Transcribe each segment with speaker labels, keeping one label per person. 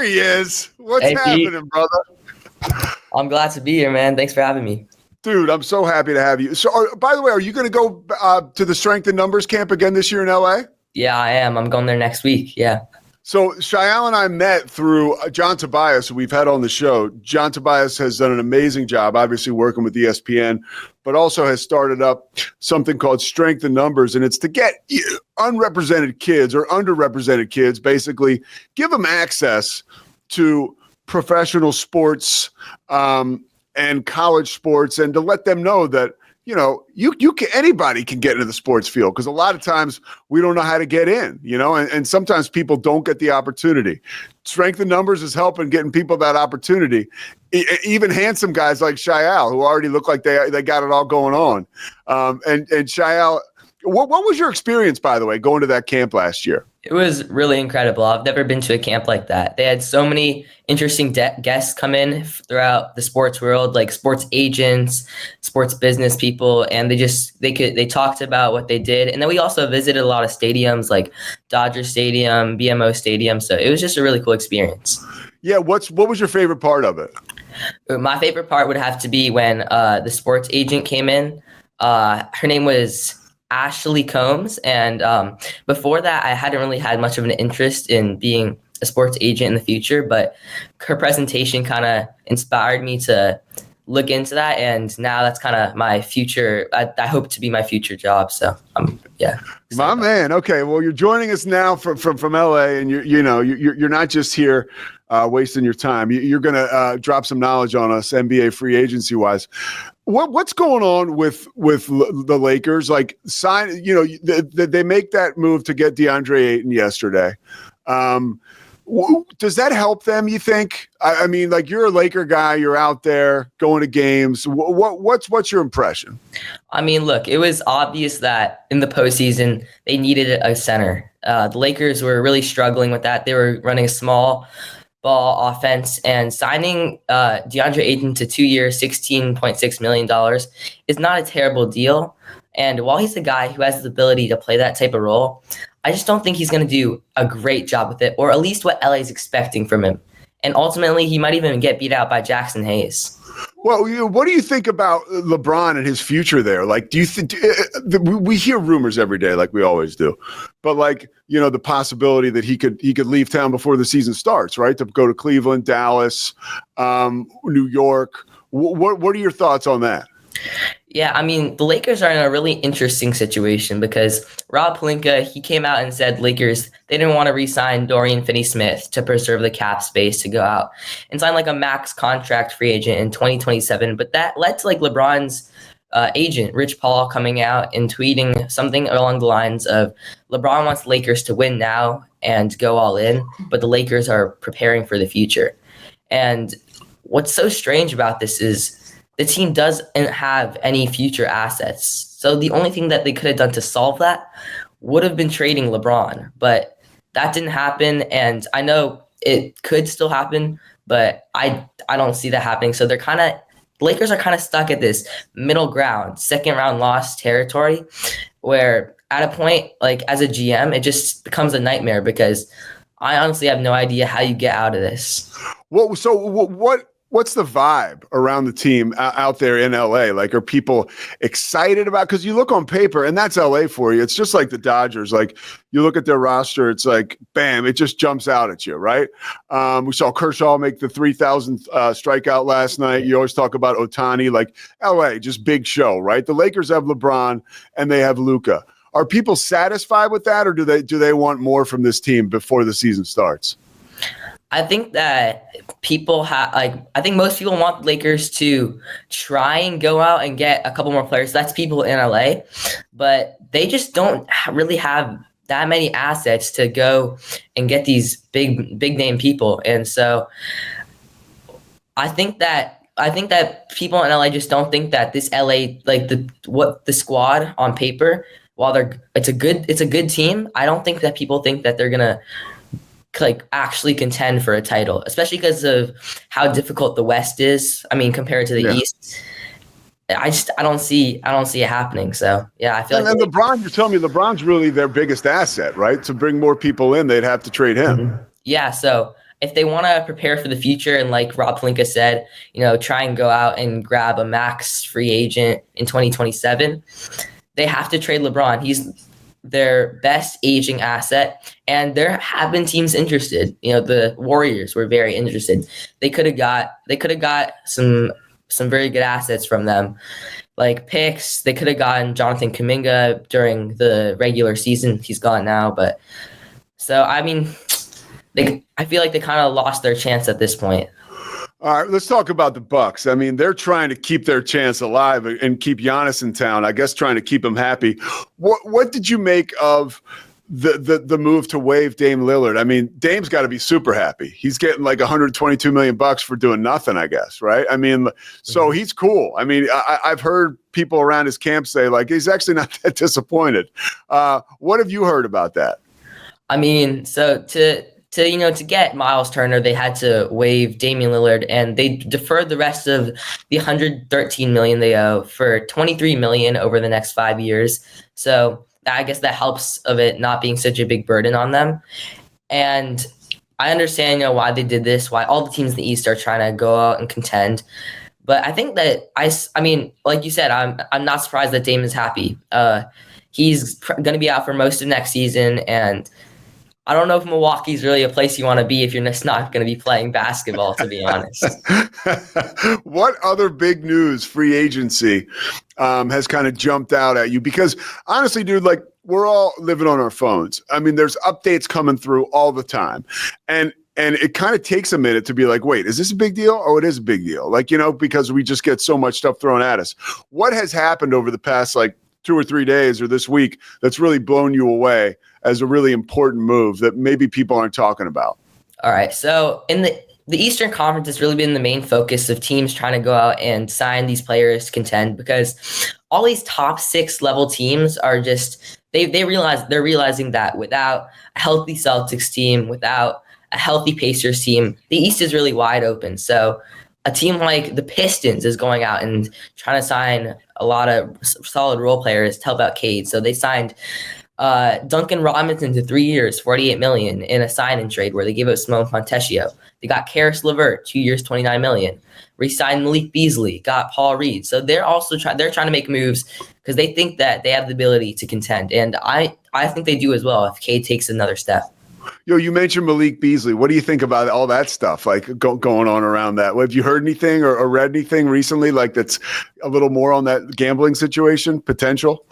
Speaker 1: There he is. What's
Speaker 2: Hey, Pete.
Speaker 1: happening, brother?
Speaker 2: I'm glad to be here, man. Thanks for having me.
Speaker 1: Dude, I'm so happy to have you. So, by the way, are you going to go to the Strength in Numbers camp again this year in LA?
Speaker 2: Yeah, I am. I'm going there next week. Yeah.
Speaker 1: So Shayal and I met through John Tobias, who we've had on the show. John Tobias has done an amazing job, obviously working with ESPN, but also has started up something called Strength in Numbers, and it's to get unrepresented kids or underrepresented kids, basically give them access to professional sports and college sports, and to let them know that you can, anybody can get into the sports field, because a lot of times we don't know how to get in, and sometimes people don't get the opportunity. Strength in Numbers is helping getting people that opportunity. Even handsome guys like Shayal, who already look like they got it all going on. And Shayal, what was your experience, by the way, going to that camp last year?
Speaker 2: It was really incredible. I've never been to a camp like that. They had so many interesting guests come in throughout the sports world, like sports agents, sports business people, and they talked about what they did. And then we also visited a lot of stadiums like Dodger Stadium, BMO Stadium. So it was just a really cool experience.
Speaker 1: Yeah, what was your favorite part of it?
Speaker 2: My favorite part would have to be when the sports agent came in. Her name was Ashley Combs. And before that, I hadn't really had much of an interest in being a sports agent in the future, but her presentation kind of inspired me to look into that. And now that's kind of my future. I hope to be my future job. So yeah.
Speaker 1: My man. Okay. Well, you're joining us now from LA, and you're not just here wasting your time. You're going to drop some knowledge on us NBA free agency wise. What's going on with the Lakers? Like, they make that move to get DeAndre Ayton yesterday. Does that help them, you think? I mean, like, you're a Laker guy, you're out there going to games. What's your impression?
Speaker 2: I mean, look, it was obvious that in the postseason they needed a center. The Lakers were really struggling with that. They were running a small ball offense, and signing DeAndre Ayton to 2 years, $16.6 million is not a terrible deal. And while he's a guy who has the ability to play that type of role, I just don't think he's going to do a great job with it, or at least what LA is expecting from him. And ultimately, he might even get beat out by Jackson Hayes.
Speaker 1: Well, what do you think about LeBron and his future there? Like, do you think we hear rumors every day, like we always do, but the possibility that he could leave town before the season starts, right? To go to Cleveland, Dallas, New York. What are your thoughts on that?
Speaker 2: Yeah, I mean, the Lakers are in a really interesting situation because Rob Pelinka, he came out and said Lakers, they didn't want to re-sign Dorian Finney-Smith to preserve the cap space to go out and sign like a max contract free agent in 2027. But that led to like LeBron's agent, Rich Paul, coming out and tweeting something along the lines of LeBron wants Lakers to win now and go all in, but the Lakers are preparing for the future. And what's so strange about this is the team doesn't have any future assets. So the only thing that they could have done to solve that would have been trading LeBron. But that didn't happen. And I know it could still happen, but I don't see that happening. So Lakers are kind of stuck at this middle ground, second round loss territory, where at a point, like as a GM, it just becomes a nightmare because I honestly have no idea how you get out of this. What's the vibe around the team out there in LA? Like, are people excited about, because you look on paper and that's LA for you. It's just like the Dodgers. Like, you look at their roster, it's like, bam, it just jumps out at you, right? We saw Kershaw make the 3,000th strikeout last night. You always talk about Ohtani, like LA, just big show, right? The Lakers have LeBron and they have Luka. Are people satisfied with that, or do they want more from this team before the season starts? I think that I think most people want Lakers to try and go out and get a couple more players. That's people in LA, but they just don't really have that many assets to go and get these big name people. And so I think that people in LA just don't think that this LA, like the squad on paper, while it's a good team, I don't think that people think that they're gonna like actually contend for a title, especially because of how difficult the West is. I mean, compared to the East, I don't see it happening. So yeah, I feel
Speaker 1: and LeBron, you're telling me LeBron's really their biggest asset, right? To bring more people in, they'd have to trade him.
Speaker 2: Mm-hmm. Yeah. So if they want to prepare for the future and like Rob Pelinka said, try and go out and grab a max free agent in 2027, they have to trade LeBron. He's their best aging asset, and there have been teams interested. The Warriors were very interested. They could have got some very good assets from them, like picks. They could have gotten Jonathan Kuminga during the regular season. He's gone now, but so I mean, I feel like they kind of lost their chance at this point.
Speaker 1: All right, let's talk about the Bucks. I mean, they're trying to keep their chance alive and keep Giannis in town. I guess trying to keep him happy. What did you make of the move to waive Dame Lillard? I mean, Dame's got to be super happy. He's getting like $122 million for doing nothing, I guess, right? I mean, so he's cool. I mean, I've heard people around his camp say like he's actually not that disappointed. What have you heard about that?
Speaker 2: I mean, so to get Miles Turner, they had to waive Damian Lillard, and they deferred the rest of the $113 million they owe for $23 million over the next 5 years. So I guess that helps of it not being such a big burden on them. And I understand, why they did this, why all the teams in the East are trying to go out and contend. But I think that I mean, like you said, I'm not surprised that Dame is happy. He's going to be out for most of next season, and I don't know if Milwaukee's really a place you want to be if you're just not going to be playing basketball, to be honest.
Speaker 1: What other big news, free agency, has kind of jumped out at you? Because honestly, dude, like we're all living on our phones. I mean, there's updates coming through all the time. And it kind of takes a minute to be like, wait, is this a big deal? Oh, it is a big deal. Like, because we just get so much stuff thrown at us. What has happened over the past like 2 or 3 days or this week that's really blown you away as a really important move that maybe people aren't talking about?
Speaker 2: All right. So in the Eastern Conference has really been the main focus of teams trying to go out and sign these players to contend, because all these top 6 level teams are just, they're realizing that without a healthy Celtics team, without a healthy Pacers team, the East is really wide open. So a team like the Pistons is going out and trying to sign a lot of solid role players to help out Cade. So they signed Duncan Robinson to 3 years, $48 million in a sign-in trade where they gave up Simone Fontecchio. They got Karis LeVert, 2 years, $29 million. Re-signed Malik Beasley, got Paul Reed. So they're also trying to make moves because they think that they have the ability to contend, and I think they do as well if Cade takes another step.
Speaker 1: You mentioned Malik Beasley. What do you think about all that stuff like going on around that? Have you heard anything or read anything recently like that's a little more on that gambling situation potential?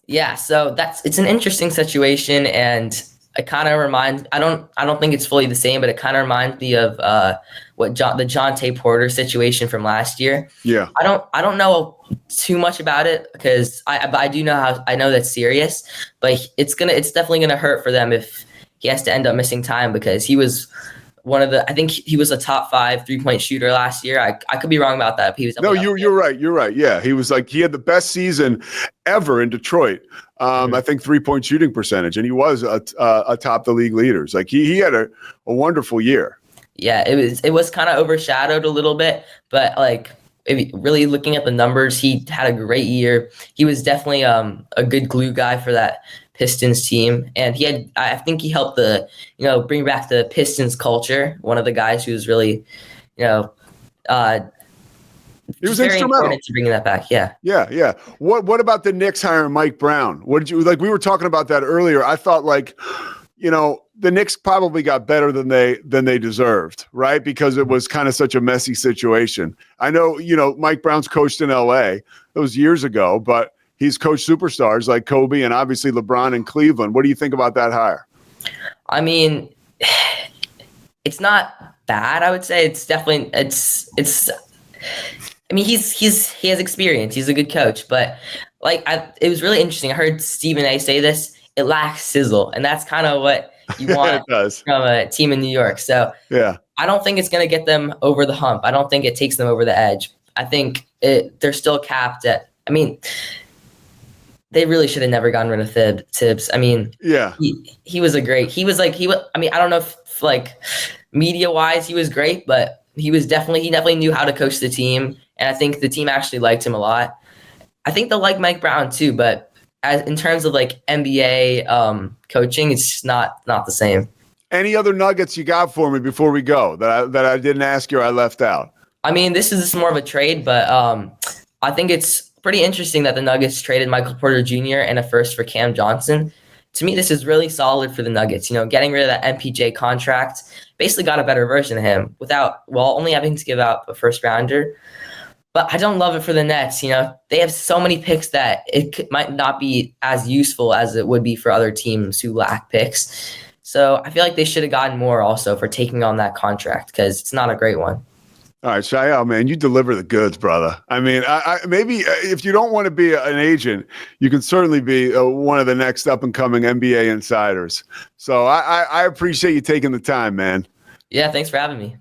Speaker 2: Yeah, so it's an interesting situation, and it kind of reminds. I don't think it's fully the same, but it kind of reminds me of the Jonte Porter situation from last year.
Speaker 1: Yeah,
Speaker 2: I don't know too much about it because I do know I know that's serious, but it's definitely gonna hurt for them if he has to end up missing time, because he was I think he was a top 5 3-point shooter last year. I could be wrong about that. But he was.
Speaker 1: No, you're right. You're right. Yeah, he had the best season ever in Detroit. I think 3-point shooting percentage, and he was atop the league leaders. Like he had a wonderful year.
Speaker 2: Yeah, it was kind of overshadowed a little bit, but like really looking at the numbers, he had a great year. He was definitely a good glue guy for that Pistons team, and I think he helped bring back the Pistons culture. One of the guys who was really, he was very instrumental to bringing that back.
Speaker 1: Yeah. What about the Knicks hiring Mike Brown? What did you like? We were talking about that earlier. I thought the Knicks probably got better than they deserved, right? Because it was kind of such a messy situation. I know, Mike Brown's coached in LA. That was years ago, but he's coached superstars like Kobe and obviously LeBron in Cleveland. What do you think about that hire?
Speaker 2: I mean, it's not bad. I would say it's definitely it's. I mean, he has experience. He's a good coach, but it was really interesting. I heard Stephen A. say this. It lacks sizzle, and that's kind of what you want from a team in New York. So
Speaker 1: yeah,
Speaker 2: I don't think it's going to get them over the hump. I don't think it takes them over the edge. I think they're still capped at. I mean, they really should have never gotten rid of Tibbs. I mean,
Speaker 1: yeah,
Speaker 2: he was I mean, I don't know if like media wise he was great, but he definitely knew how to coach the team, and I think the team actually liked him a lot. I think they'll like Mike Brown too, but in terms of like NBA coaching, it's just not the same.
Speaker 1: Any other nuggets you got for me before we go that I didn't ask you or I left out?
Speaker 2: I mean, this is more of a trade, but I think it's pretty interesting that the Nuggets traded Michael Porter Jr. and a first for Cam Johnson. To me, this is really solid for the Nuggets. Getting rid of that MPJ contract, basically got a better version of him without, only having to give out a first rounder. But I don't love it for the Nets. They have so many picks that might not be as useful as it would be for other teams who lack picks. So I feel like they should have gotten more also for taking on that contract because it's not a great one.
Speaker 1: All right, Shayal, man, you deliver the goods, brother. I mean, I maybe if you don't want to be an agent, you can certainly be one of the next up-and-coming NBA insiders. So I appreciate you taking the time, man.
Speaker 2: Yeah, thanks for having me.